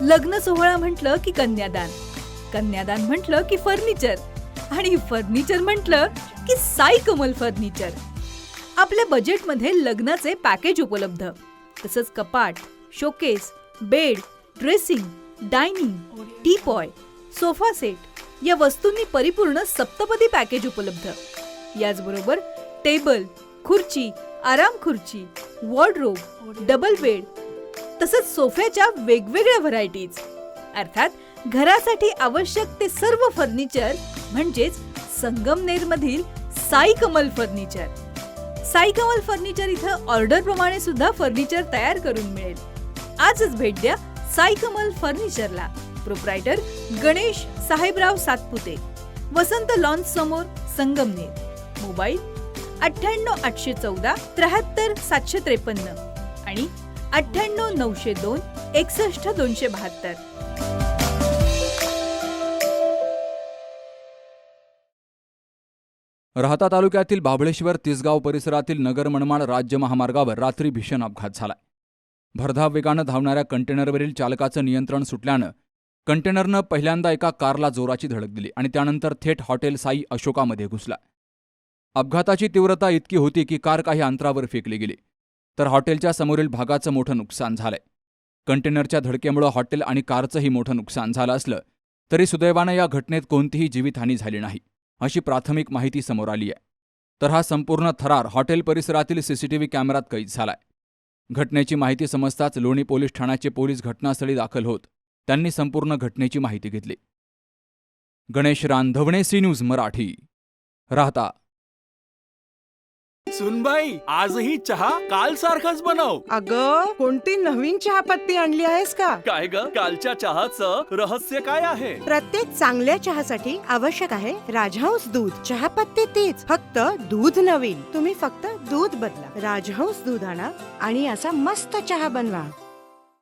लग्न सोहळा म्हटलं की कन्यादान, कन्यादान म्हटलं की फर्निचर आणि फर्निचर म्हटलं की साई कमल फर्निचर. आपल्या बजेटमध्ये लग्नाचे पॅकेज उपलब्ध. तसंच कपाट, showcase, bed, dressing, dining, teapoy, sofa set या वस्तूंनी परिपूर्ण सप्तपदी पॅकेज उपलब्ध. याचबरोबर टेबल, खुर्ची, आराम खुर्ची, वॉर्डरोब, डबल बेड तसंच सोफ्याच्या वेगवेगळ्या व्हरायटीज. अर्थात घरासाठी आवश्यक ते सर्व फर्निचर म्हणजेच संगमनेरमधील साई कमल फर्निचर. साई कमल फर्निचर इथं ऑर्डर प्रमाणे सुद्धा फर्निचर तयार करून मिळेल. आजच भेट द्या साई कमल फर्निचरला. प्रोप्रायटर गणेश साहेबराव सातपुते, वसंत लॉन्स समोर, संगमनेर. मोबाईल 98 814 73 753 आणि 98 902 61 272. राहता तालुक्यातील बाभळेश्वर तिसगाव परिसरातील नगर मनमाड राज्य महामार्गावर रात्री भीषण अपघात झाला. भरधाव वेगानं धावणाऱ्या कंटेनरवरील चालकाचं नियंत्रण सुटल्यानं कंटेनरनं पहिल्यांदा एका कारला जोराची धडक दिली आणि त्यानंतर थेट हॉटेल साई अशोकामध्ये घुसला. अपघाताची तीव्रता इतकी होती की कार काही अंतरावर फेकली गेली, तर हॉटेलच्या समोरील भागाचं मोठं नुकसान झालंय. कंटेनरच्या धडकेमुळे हॉटेल आणि कारचंही मोठं नुकसान झालं असलं तरी सुदैवानं या घटनेत कोणतीही जीवितहानी झाली नाही, अशी प्राथमिक माहिती समोर आली आहे. तर हा संपूर्ण थरार हॉटेल परिसरातील सीसीटीव्ही कॅमेऱ्यात कैद झालाय. घटनेची माहिती समजताच लोणी पोलीस ठाण्याचे पोलीस घटनास्थळी दाखल होत त्यांनी संपूर्ण घटनेची माहिती घेतली. गणेश रांधवणे, सी न्यूज मराठी, राहता. सुनबाई, आजही चहा काल सारखाच बनव. अगं, कोणती नवीन चहापत्ती आणली आहेस का? काय ग, कालच्या चहाचं रहस्य काय आहे? प्रत्येक चांगल्या चहासाठी आवश्यक आहे राजहंस दूध. चहापत्ती तीच, फक्त दूध नवीन. तुम्ही फक्त दूध बदला. राजहंस दूध आणा आणि असा मस्त चहा बनवा.